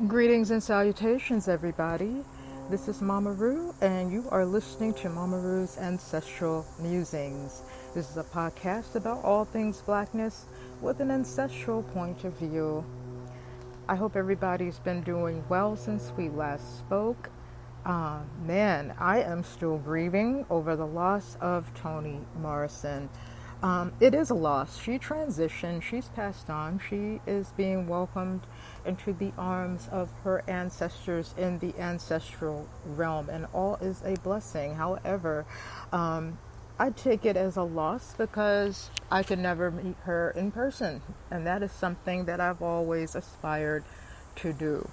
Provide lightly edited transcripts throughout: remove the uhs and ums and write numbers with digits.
Greetings and salutations, everybody. This is Mama Roo, and you are listening to Mama Roo's Ancestral Musings. This is a podcast about all things blackness with an ancestral point of view. I hope everybody's been doing well since we last spoke. Man, I am still grieving over the loss of Toni Morrison. It is a loss. She transitioned, she's passed on, she is being welcomed into the arms of her ancestors in the ancestral realm, and all is a blessing. However, I take it as a loss because I could never meet her in person, and that is something that I've always aspired to do.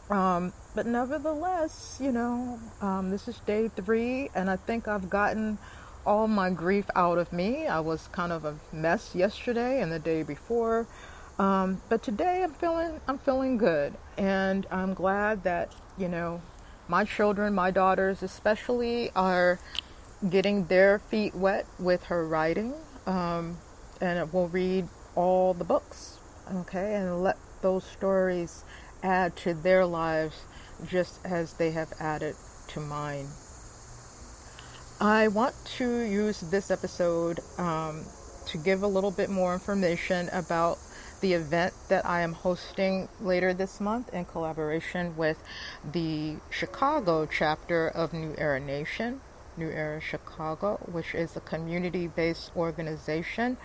But nevertheless, this is day 3, and I think I've gotten all my grief out of me. I was kind of a mess yesterday and the day before, but today I'm feeling good, and I'm glad that my children, my daughters especially, are getting their feet wet with her writing, and we'll read all the books, okay, and let those stories add to their lives just as they have added to mine. I want to use this episode to give a little bit more information about the event that I am hosting later this month in collaboration with the Chicago chapter of New Era Nation, New Era Chicago, which is a community-based organization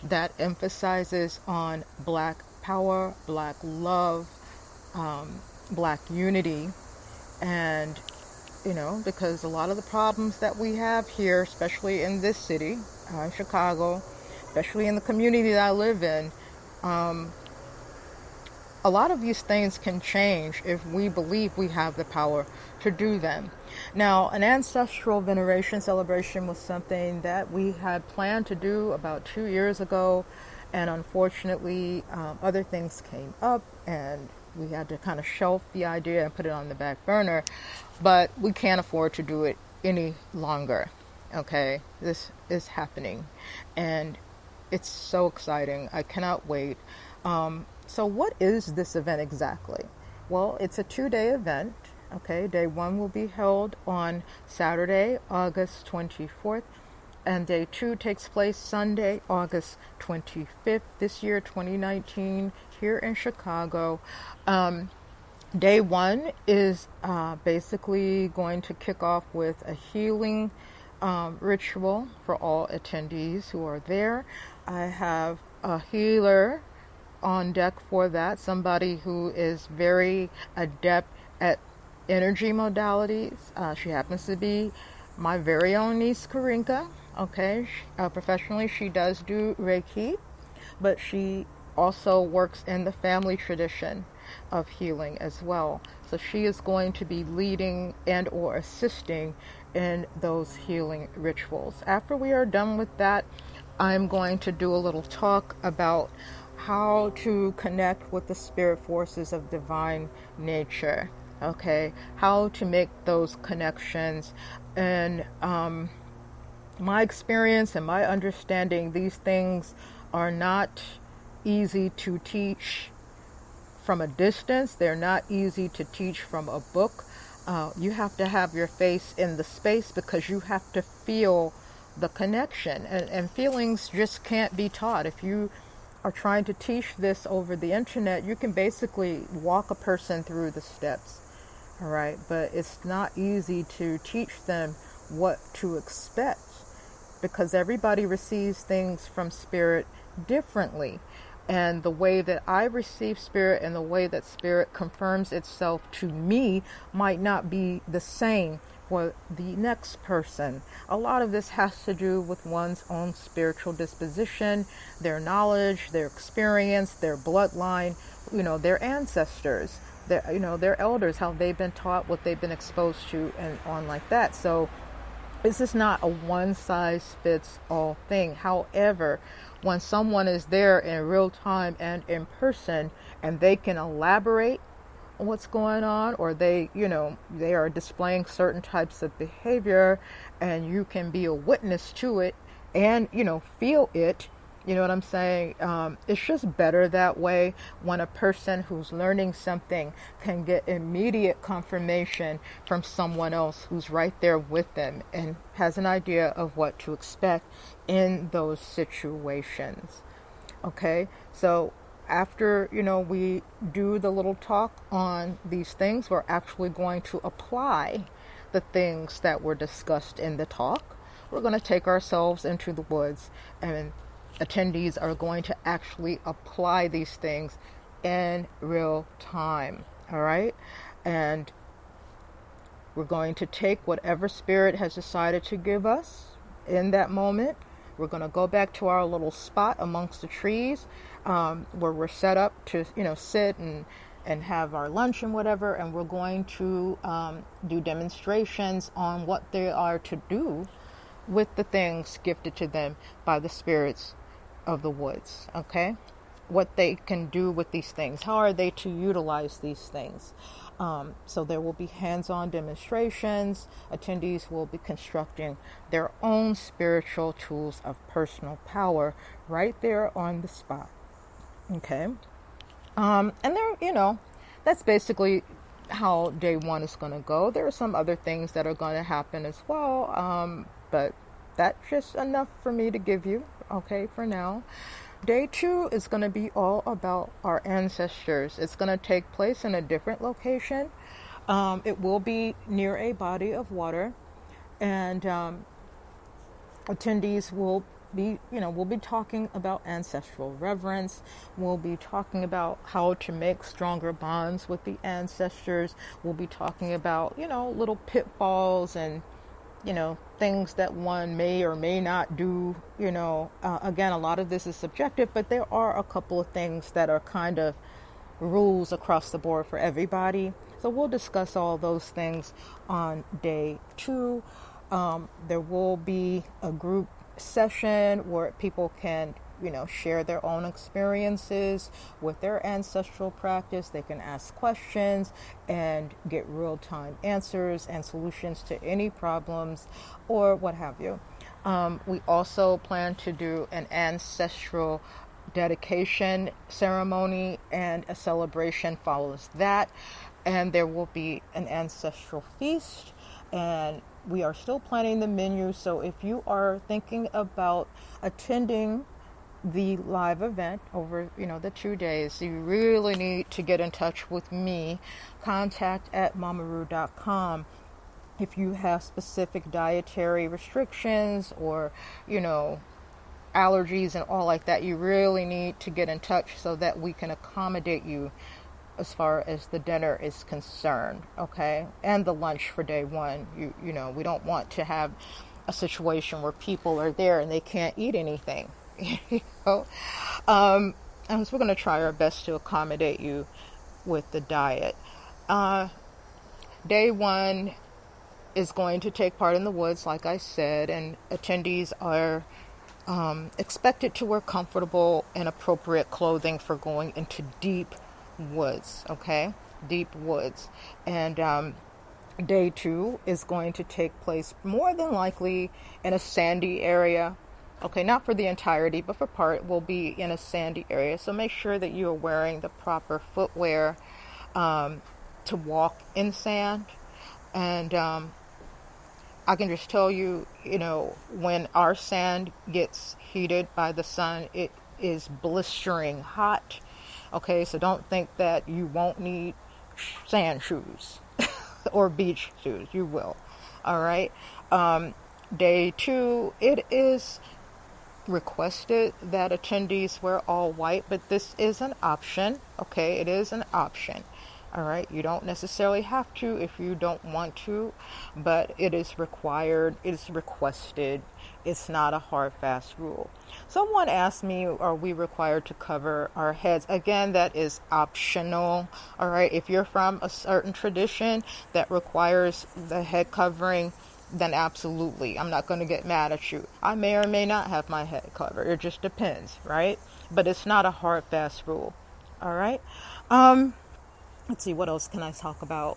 that emphasizes on Black power, Black love, Black unity, and because a lot of the problems that we have here, especially in this city, Chicago, especially in the community that I live in, a lot of these things can change if we believe we have the power to do them. Now, an ancestral veneration celebration was something that we had planned to do about 2 years ago, and unfortunately, other things came up, and we had to kind of shelf the idea and put it on the back burner, but we can't afford to do it any longer. Okay, this is happening, and it's so exciting. I cannot wait. So what is this event exactly? Well, it's a 2-day event. Okay, day 1 will be held on Saturday, August 24th, and day 2 takes place Sunday, August 25th, this year, 2019, here in Chicago. Day 1 is basically going to kick off with a healing ritual for all attendees who are there. I have a healer on deck for that, somebody who is very adept at energy modalities. She happens to be my very own niece, Karinka. Okay, professionally she does do Reiki, but she also works in the family tradition of healing as well. So she is going to be leading and or assisting in those healing rituals. After we are done with that, I'm going to do a little talk about how to connect with the spirit forces of divine nature. Okay, how to make those connections. And my experience and my understanding, these things are not easy to teach from a distance. They're not easy to teach from a book. You have to have your face in the space because you have to feel the connection. And feelings just can't be taught. If you are trying to teach this over the internet, you can basically walk a person through the steps. All right, but it's not easy to teach them what to expect because everybody receives things from spirit differently. And the way that I receive spirit and the way that spirit confirms itself to me might not be the same for the next person. A lot of this has to do with one's own spiritual disposition, their knowledge, their experience, their bloodline, their ancestors, their elders, how they've been taught, what they've been exposed to, and on like that. So this is not a one-size-fits-all thing. However, when someone is there in real time and in person, and they can elaborate on what's going on, or they are displaying certain types of behavior, and you can be a witness to it and, feel it, You know what I'm saying? It's just better that way when a person who's learning something can get immediate confirmation from someone else who's right there with them and has an idea of what to expect in those situations. Okay, so after we do the little talk on these things, we're actually going to apply the things that were discussed in the talk. We're going to take ourselves into the woods, and attendees are going to actually apply these things in real time. All right, and we're going to take whatever spirit has decided to give us in that moment. We're going to go back to our little spot amongst the trees, where we're set up to, sit and have our lunch and whatever. And we're going to do demonstrations on what they are to do with the things gifted to them by the spirits of the woods. Okay, what they can do with these things. How are they to utilize these things? So there will be hands-on demonstrations. Attendees will be constructing their own spiritual tools of personal power right there on the spot. Okay. And there, that's basically how day one is going to go. There are some other things that are going to happen as well. But that's just enough for me to give you, okay, for now. Day two is going to be all about our ancestors. It's going to take place in a different location. It will be near a body of water, and attendees will be, we'll be talking about ancestral reverence. We'll be talking about how to make stronger bonds with the ancestors. We'll be talking about, little pitfalls and things that one may or may not do. Again, a lot of this is subjective, but there are a couple of things that are kind of rules across the board for everybody. So we'll discuss all those things on day two. There will be a group session where people can share their own experiences with their ancestral practice. They can ask questions and get real-time answers and solutions to any problems or what have you. We also plan to do an ancestral dedication ceremony, and a celebration follows that. And there will be an ancestral feast, and we are still planning the menu. So if you are thinking about attending the live event over the 2 days, you really need to get in touch with me. contact@mamaru.com. If you have specific dietary restrictions or allergies and all like that, you really need to get in touch so that we can accommodate you as far as the dinner is concerned, okay? And the lunch for day one. We don't want to have a situation where people are there and they can't eat anything. So we're going to try our best to accommodate you with the diet. Day one is going to take part in the woods, like I said, and attendees are expected to wear comfortable and appropriate clothing for going into deep woods, okay? Deep woods. And day two is going to take place more than likely in a sandy area. Okay, not for the entirety, but for part will be in a sandy area. So make sure that you are wearing the proper footwear to walk in sand. And I can just tell you, when our sand gets heated by the sun, it is blistering hot. Okay, so don't think that you won't need sand shoes or beach shoes. You will. All right. Day two, it is requested that attendees wear all white, but this is an option. Okay, it is an option. All right, you don't necessarily have to if you don't want to, but it is required, it is requested. It's not a hard, fast rule. Someone asked me, are we required to cover our heads? Again, that is optional. All right, if you're from a certain tradition that requires the head covering, then absolutely. I'm not going to get mad at you. I may or may not have my head covered. It just depends, right? But it's not a hard, fast rule. All right. let's see, what else can I talk about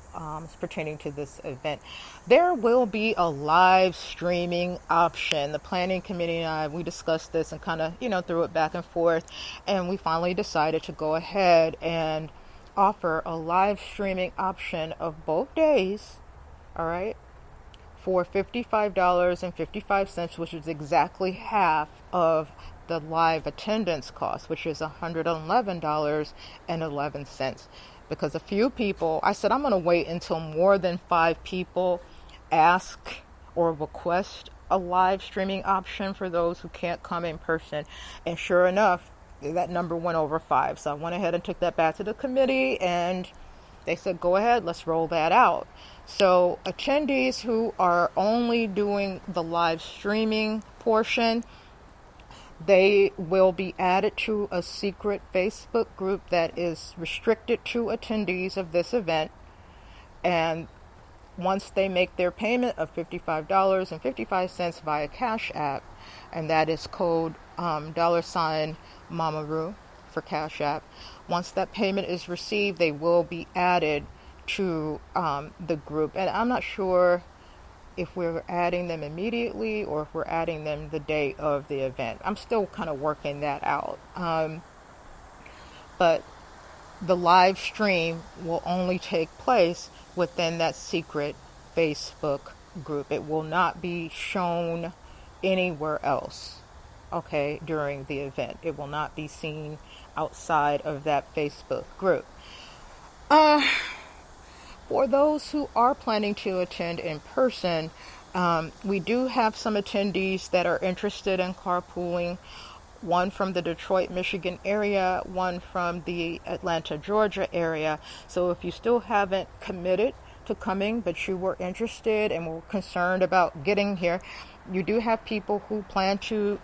pertaining to this event? There will be a live streaming option. The planning committee and I, we discussed this and kind of, threw it back and forth. And we finally decided to go ahead and offer a live streaming option of both days, all right, for $55.55, which is exactly half of the live attendance cost, which is $111.11. Because a few people, I said I'm going to wait until more than 5 people ask or request a live streaming option for those who can't come in person. And sure enough, that number went over 5. So I went ahead and took that back to the committee, and they said, go ahead, let's roll that out. So attendees who are only doing the live streaming portion, they will be added to a secret Facebook group that is restricted to attendees of this event. And once they make their payment of $55.55 via Cash App, and that is code $Mamaru for Cash App. Once that payment is received, they will be added to the group. And I'm not sure if we're adding them immediately or if we're adding them the day of the event. I'm still kind of working that out. But the live stream will only take place within that secret Facebook group. It will not be shown anywhere else, okay, during the event. It will not be seen outside of that Facebook group. For those who are planning to attend in person, we do have some attendees that are interested in carpooling. One from the Detroit, Michigan area, one from the Atlanta, Georgia area. So if you still haven't committed to coming, but you were interested and were concerned about getting here, you do have people who plan to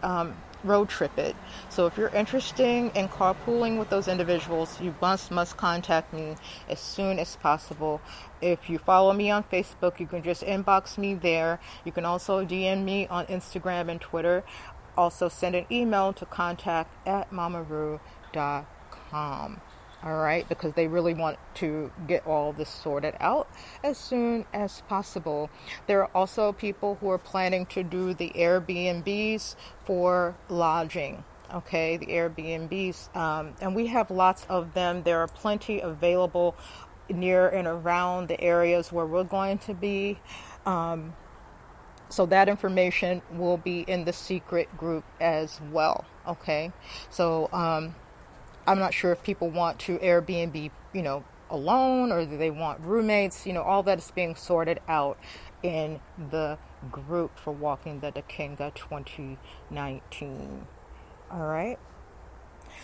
road trip it. So if you're interested in carpooling with those individuals, you must contact me as soon as possible. If you follow me on Facebook, you can just inbox me there. You can also DM me on Instagram and Twitter. Also send an email to contact@mamaru.com. All right, because they really want to get all this sorted out as soon as possible. There are also people who are planning to do the Airbnbs for lodging. Okay, the Airbnbs, and we have lots of them. There are plenty available near and around the areas where we're going to be. So that information will be in the secret group as well. Okay, so I'm not sure if people want to Airbnb, alone, or do they want roommates. All that is being sorted out in the group for Walking the Dikenga 2019. All right.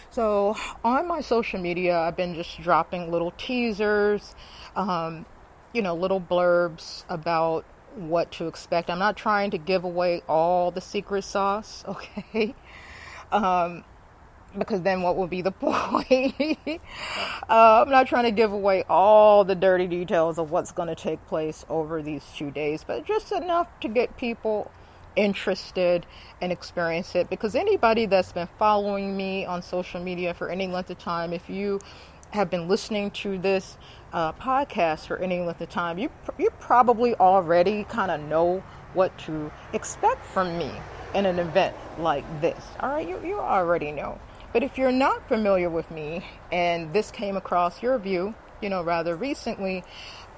So on my social media, I've been just dropping little teasers, little blurbs about what to expect. I'm not trying to give away all the secret sauce, okay? Because then what will be the point? I'm not trying to give away all the dirty details of what's going to take place over these 2 days, but just enough to get people interested and experience it. Because anybody that's been following me on social media for any length of time, if you have been listening to this podcast for any length of time, you probably already kind of know what to expect from me in an event like this. All right, you already know. But if you're not familiar with me and this came across your view, rather recently,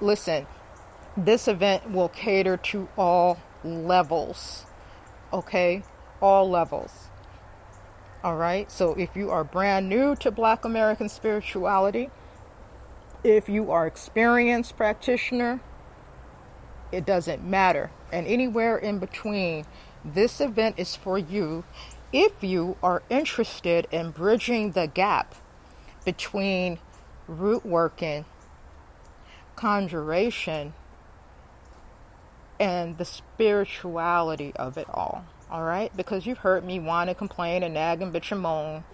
listen, this event will cater to all levels, okay? All levels. All right, so if you are brand new to Black American spirituality, if you are experienced practitioner, it doesn't matter. And anywhere in between, this event is for you if you are interested in bridging the gap between root working, conjuration, and the spirituality of it all. All right? Because you've heard me whine and complain and nag and bitch and moan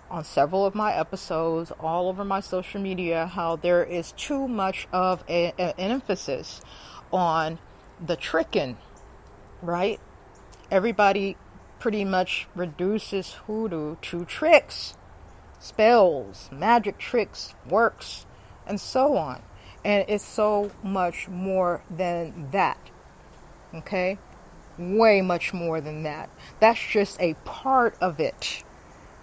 on several of my episodes, all over my social media, how there is too much of an emphasis on the tricking, right? Everybody pretty much reduces hoodoo to tricks, spells, magic tricks, works, and so on. And it's so much more than that. Okay? Way much more than that. That's just a part of it.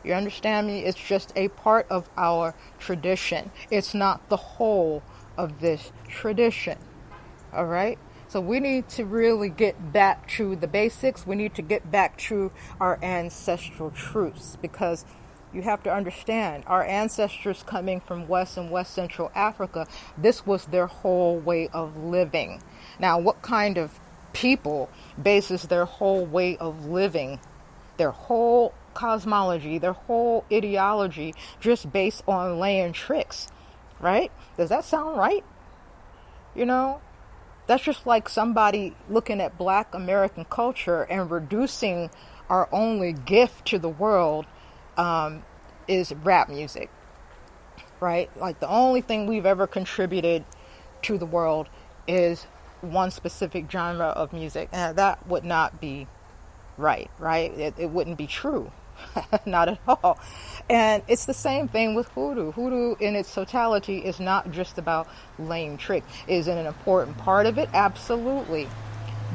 You understand me? It's just a part of our tradition. It's not the whole of this tradition. All right? So we need to really get back to the basics. We need to get back to our ancestral truths, because you have to understand, our ancestors coming from West and West Central Africa, this was their whole way of living. Now, what kind of people bases their whole way of living, their whole cosmology, their whole ideology, just based on laying tricks, right? Does that sound right? You know, that's just like somebody looking at Black American culture and reducing our only gift to the world is rap music, right? Like the only thing we've ever contributed to the world is one specific genre of music, and that would not be right? It wouldn't be true. Not at all. And it's the same thing with Hoodoo. Hoodoo in its totality is not just about laying tricks. Is it an important part of it? Absolutely.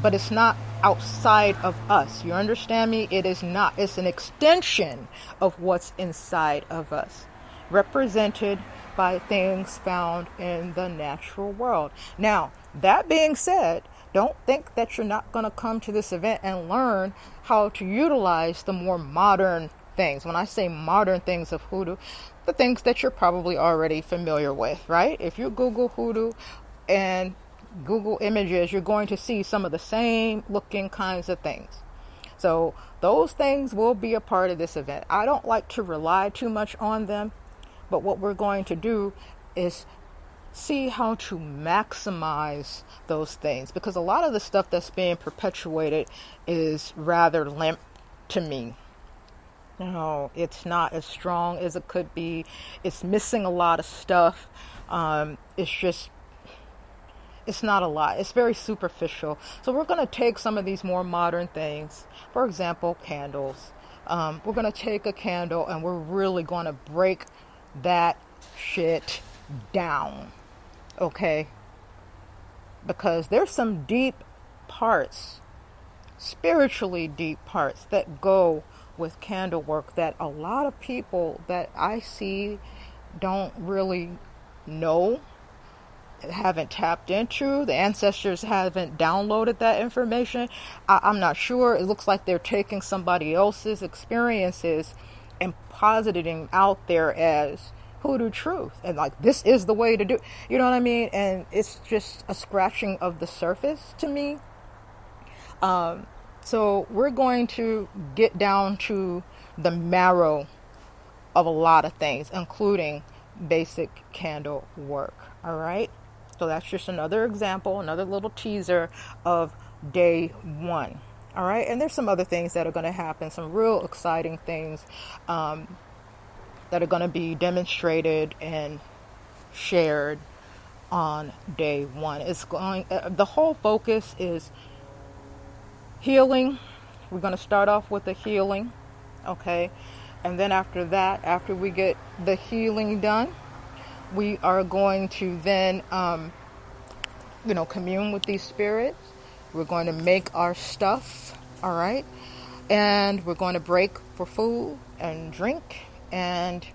But it's not outside of us. You understand me? It is not. It's an extension of what's inside of us, represented by things found in the natural world. Now, that being said, don't think that you're not going to come to this event and learn how to utilize the more modern things. When I say modern things of Hoodoo, the things that you're probably already familiar with, right? If you Google Hoodoo and Google images, you're going to see some of the same looking kinds of things. So those things will be a part of this event. I don't like to rely too much on them, but what we're going to do is see how to maximize those things, because a lot of the stuff that's being perpetuated is rather limp to me. You know, it's not as strong as it could be. It's missing a lot of stuff. It's not a lot. It's very superficial. So we're going to take some of these more modern things. For example, candles. We're going to take a candle and we're really going to break that shit down. Okay? Because there's some deep parts, spiritually deep parts, that go with candle work that a lot of people that I see don't really know, haven't tapped into. The ancestors haven't downloaded that information. I'm not sure. It looks like they're taking somebody else's experiences and positing out there as Hoodoo truth, and like, this is the way to do, you know what I mean? And it's just a scratching of the surface to me. So we're going to get down to the marrow of a lot of things, including basic candle work. All right. So that's just another example, another little teaser of day one. All right. And there's some other things that are going to happen, some real exciting things, that are going to be demonstrated and shared on day one. The whole focus is healing. We're going to start off with the healing, okay? And then after that, after we get the healing done, we are going to then, commune with these spirits. We're going to make our stuff, all right? And we're going to break for food and drink. And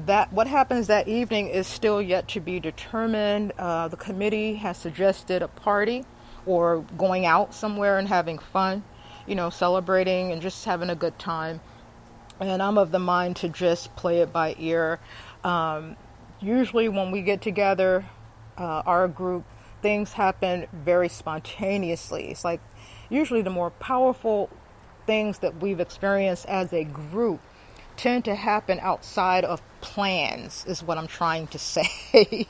that what happens that evening is still yet to be determined. The committee has suggested a party or going out somewhere and having fun, celebrating and just having a good time. And I'm of the mind to just play it by ear. Usually when we get together, our group, things happen very spontaneously. It's like usually the more powerful things that we've experienced as a group tend to happen outside of plans, is what I'm trying to say.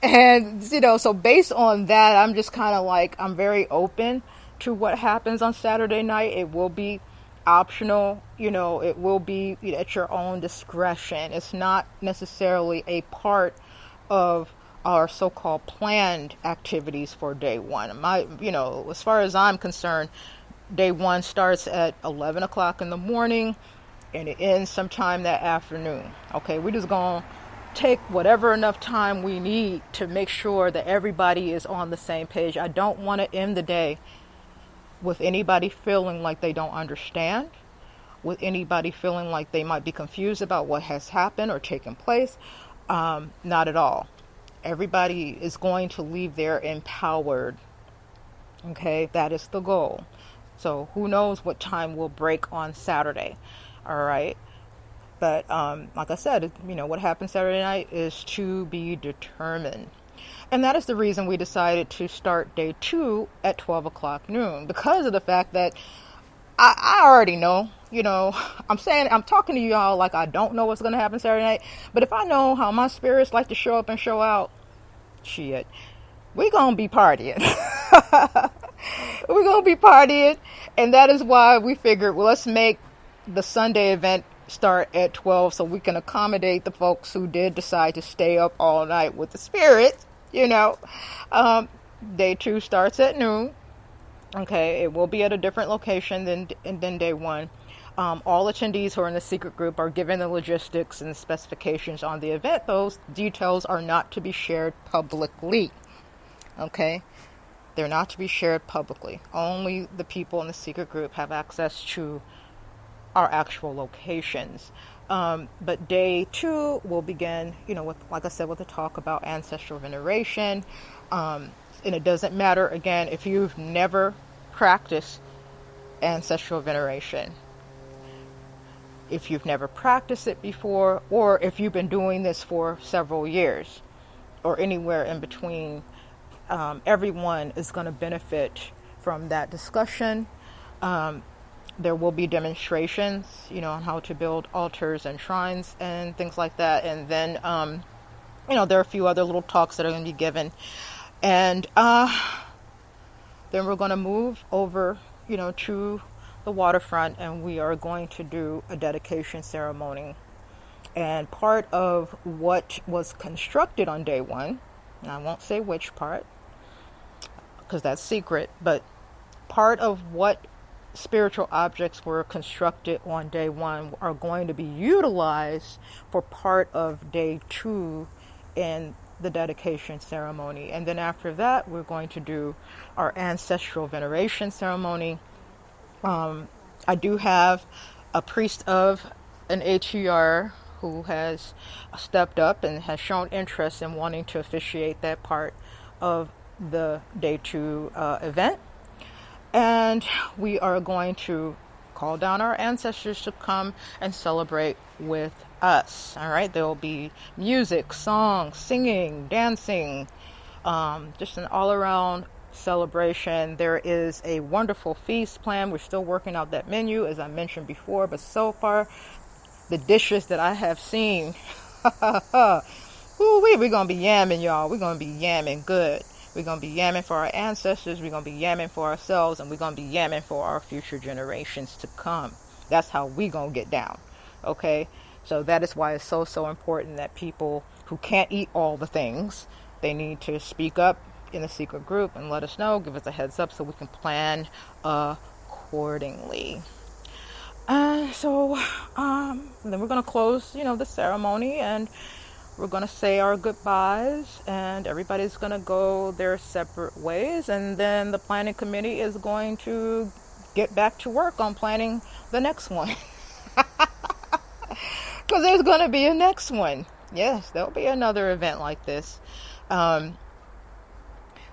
And, so based on that, I'm just kind of like, I'm very open to what happens on Saturday night. It will be optional, it will be at your own discretion. It's not necessarily a part of our so-called planned activities for day one. As far as I'm concerned, day one starts at 11 o'clock in the morning and it ends sometime that afternoon. Okay, we're just going to take whatever enough time we need to make sure that everybody is on the same page. I don't want to end the day with anybody feeling like they don't understand, with anybody feeling like they might be confused about what has happened or taken place. Not at all. Everybody is going to leave there empowered. Okay, that is the goal. So who knows what time we'll break on Saturday. All right. But like I said, what happens Saturday night is to be determined. And that is the reason we decided to start day 2 at 12 o'clock noon, because of the fact that I already know, I'm talking to y'all like I don't know what's going to happen Saturday night. But if I know how my spirits like to show up and show out, shit, we're going to be partying. We're going to be partying. And that is why we figured, well, let's make the Sunday event start at 12 so we can accommodate the folks who did decide to stay up all night with the spirits, Day 2 starts at noon. Okay, it will be at a different location than day 1. All attendees who are in the secret group are given the logistics and specifications on the event. Those details are not to be shared publicly. Okay, they're not to be shared publicly. Only the people in the secret group have access to our actual locations. But day 2 will begin, with, like I said, with a talk about ancestral veneration. And it doesn't matter, again, if you've never practiced ancestral veneration. If you've never practiced it before, or if you've been doing this for several years, or anywhere in between, everyone is going to benefit from that discussion. There will be demonstrations, on how to build altars and shrines and things like that. And then, there are a few other little talks that are going to be given. And then we're going to move over, to the waterfront, and we are going to do a dedication ceremony. And part of what was constructed on day 1, and I won't say which part, because that's secret, but part of what spiritual objects were constructed on day 1 are going to be utilized for part of day 2 in the dedication ceremony. And then after that, we're going to do our ancestral veneration ceremony. I do have a priest of an ATR who has stepped up and has shown interest in wanting to officiate that part of the day 2 event. And we are going to call down our ancestors to come and celebrate with us. All right. There will be music, songs, singing, dancing, just an all around celebration. There is a wonderful feast plan. We're still working out that menu, as I mentioned before, but so far the dishes that I have seen, we're going to be yamming, y'all. We're going to be yamming good. We're going to be yamming for our ancestors. We're going to be yamming for ourselves, and we're going to be yamming for our future generations to come. That's how we going to get down. Okay. So that is why it's so important that people who can't eat all the things, they need to speak up in the secret group and let us know, give us a heads up so we can plan accordingly. So then we're going to close, the ceremony, and we're going to say our goodbyes, and everybody's going to go their separate ways. And then the planning committee is going to get back to work on planning the next one. Because there's going to be a next one. Yes, there'll be another event like this.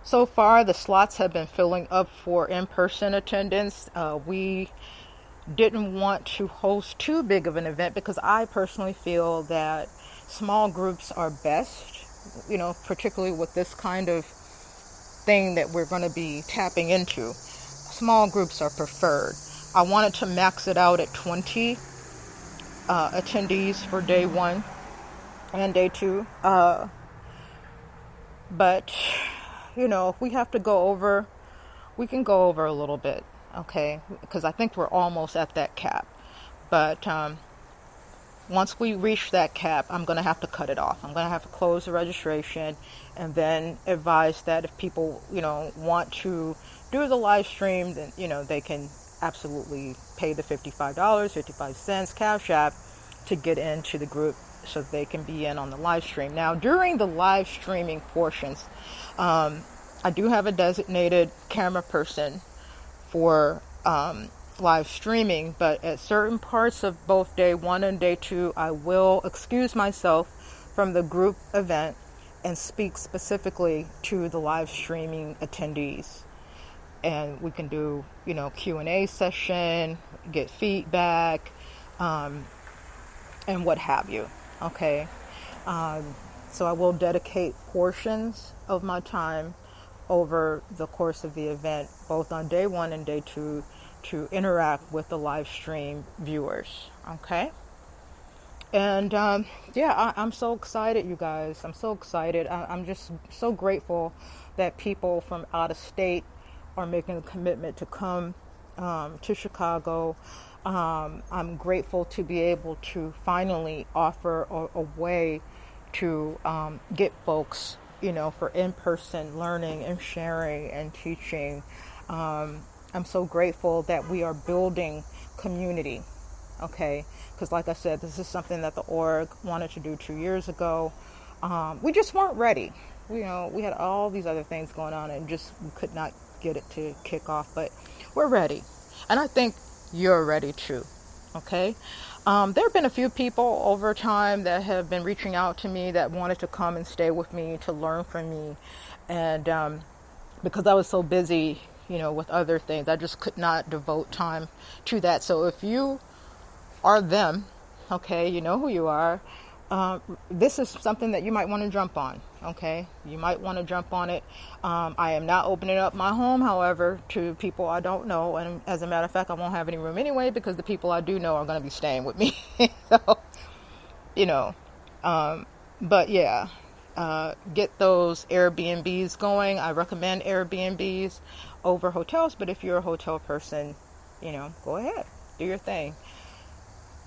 So far, the slots have been filling up for in-person attendance. We didn't want to host too big of an event because I personally feel that small groups are best, particularly with this kind of thing that we're going to be tapping into. Small groups are preferred. I wanted to max it out at 20 attendees for day 1 and day 2. But, if we have to go over, we can go over a little bit, okay? Because I think we're almost at that cap. But once we reach that cap, I'm going to have to cut it off. I'm going to have to close the registration and then advise that if people, want to do the live stream, then, they can absolutely pay the $55, 55 cents Cash App to get into the group so they can be in on the live stream. Now, during the live streaming portions, I do have a designated camera person for live streaming, but at certain parts of both day 1 and day 2, I will excuse myself from the group event and speak specifically to the live streaming attendees. And we can do, Q&A session, get feedback, and what have you. Okay. So I will dedicate portions of my time over the course of the event, both on day 1 and day 2, to interact with the live stream viewers. Okay. And I'm so excited, you guys. I'm so excited. I'm just so grateful that people from out of state are making a commitment to come to Chicago. I'm grateful to be able to finally offer a way to get folks, for in-person learning and sharing and teaching. I'm so grateful that we are building community, okay? Because like I said, this is something that the org wanted to do 2 years ago. We just weren't ready. We had all these other things going on and we could not get it to kick off, but we're ready. And I think you're ready too, okay? There have been a few people over time that have been reaching out to me that wanted to come and stay with me to learn from me. And because I was so busy, with other things, I just could not devote time to that. So if you are them, okay, you know who you are. This is something that you might want to jump on, okay? You might want to jump on it. I am not opening up my home, however, to people I don't know. And as a matter of fact, I won't have any room anyway because the people I do know are going to be staying with me. So, but yeah, get those Airbnbs going. I recommend Airbnbs over hotels, but if you're a hotel person, go ahead, do your thing.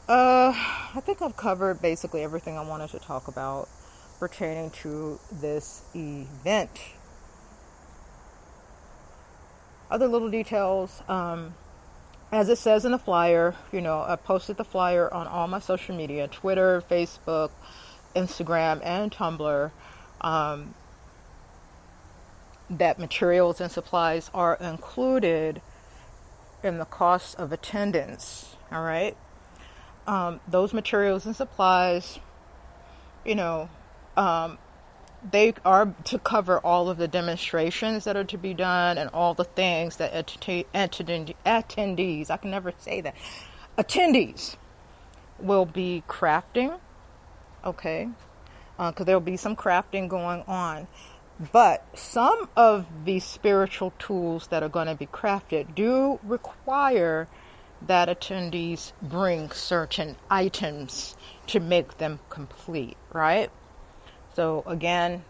I think I've covered basically everything I wanted to talk about pertaining to this event. Other little details, as it says in the flyer, I posted the flyer on all my social media, Twitter, Facebook, Instagram, and Tumblr, that materials and supplies are included in the cost of attendance, all right? Those materials and supplies, they are to cover all of the demonstrations that are to be done and all the things that attendees, I can never say that, attendees will be crafting, okay? Because there'll be some crafting going on. But some of these spiritual tools that are going to be crafted do require that attendees bring certain items to make them complete, right? So again,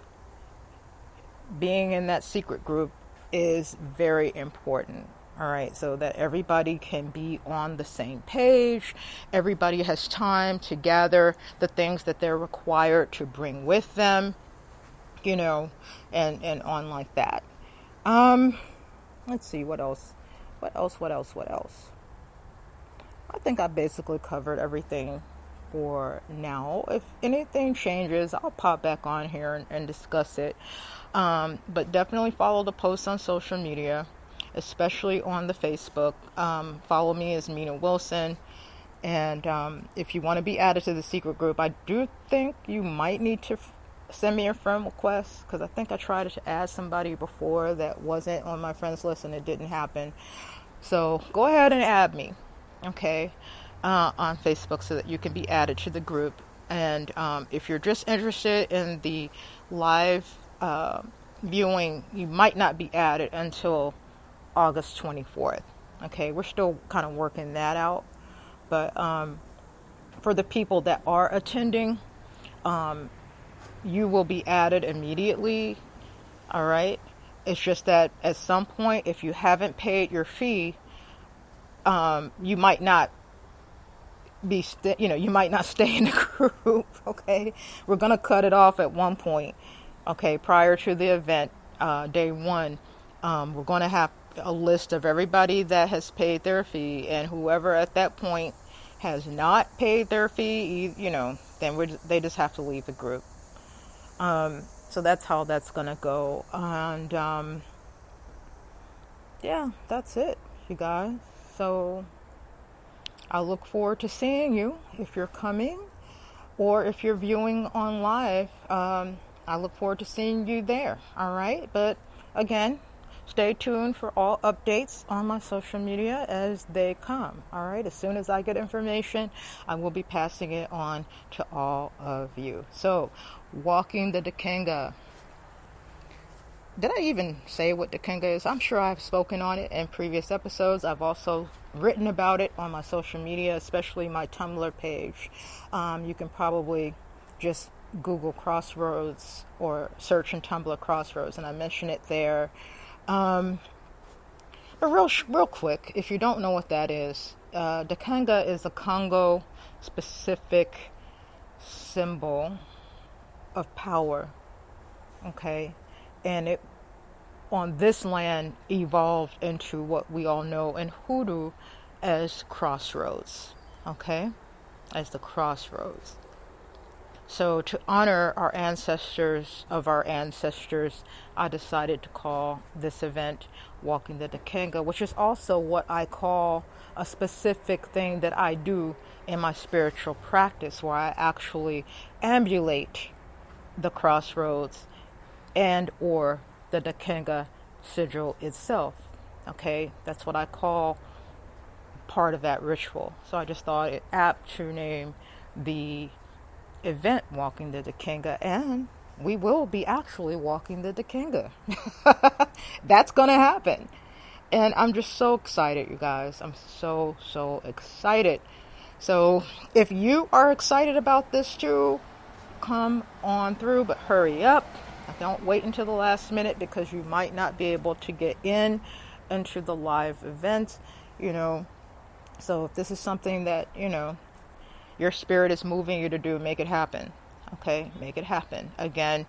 being in that secret group is very important, all right? So that everybody can be on the same page. Everybody has time to gather the things that they're required to bring with them, and on like that. Let's see, what else? I think I basically covered everything for now. If anything changes, I'll pop back on here and discuss it. But definitely follow the posts on social media, especially on the Facebook. Follow me as Mina Wilson. And if you want to be added to the secret group, I do think you might need to send me a friend request, because I think I tried to add somebody before that wasn't on my friends list and it didn't happen. So go ahead and add me, okay, on Facebook so that you can be added to the group. And if you're just interested in the live viewing, you might not be added until August 24th. Okay, we're still kind of working that out. But for the people that are attending, you will be added immediately. All right. It's just that at some point, if you haven't paid your fee, you might not be, you might not stay in the group. Okay. We're going to cut it off at one point. Okay. Prior to the event, day one, we're going to have a list of everybody that has paid their fee, and whoever at that point has not paid their fee, then they just have to leave the group. So that's how that's going to go. And yeah, that's it, you guys. So I look forward to seeing you if you're coming, or if you're viewing on live. I look forward to seeing you there. All right. But again, stay tuned for all updates on my social media as they come. All right. As soon as I get information, I will be passing it on to all of you. So, walking the Dikenga. Did I even say what Dikenga is? I'm sure I've spoken on it in previous episodes. I've also written about it on my social media, especially my Tumblr page. You can probably just Google Crossroads or search in Tumblr Crossroads, and I mention it there. But real quick, if you don't know what that is, Dikenga is a Congo-specific symbol of power. Okay, and it on this land evolved into what we all know in Hoodoo as crossroads. Okay, as the crossroads. So to honor our ancestors, I decided to call this event Walking the Dikenga, which is also what I call a specific thing that I do in my spiritual practice, where I actually ambulate the crossroads and or the Dikenga sigil itself. Okay, that's what I call part of that ritual. So I just thought it apt to name the event Walking the Dikenga, and we will be actually walking the Dikenga. That's gonna happen, and I'm just so excited, you guys. I'm so excited. So if you are excited about this too, come on through, but hurry up. Don't wait until the last minute, because you might not be able to get into the live event, So if this is something that, your spirit is moving you to do, make it happen. Okay, make it happen. Again,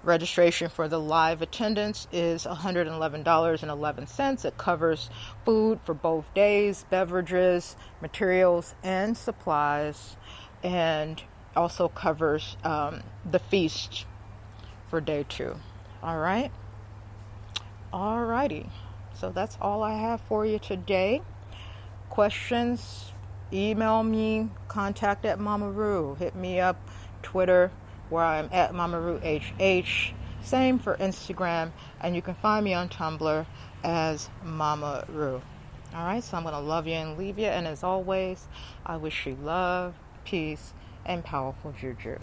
registration for the live attendance is $111.11. It covers food for both days, beverages, materials, and supplies, and also covers the feast for day 2. All right. Alrighty. So that's all I have for you today. Questions, email me, contact at Mama Ru. Hit me up, Twitter, where I'm at Mama Ru HH. Same for Instagram, and you can find me on Tumblr as Mama Ru. All right, so I'm going to love you and leave you, and as always, I wish you love, peace, and powerful juju.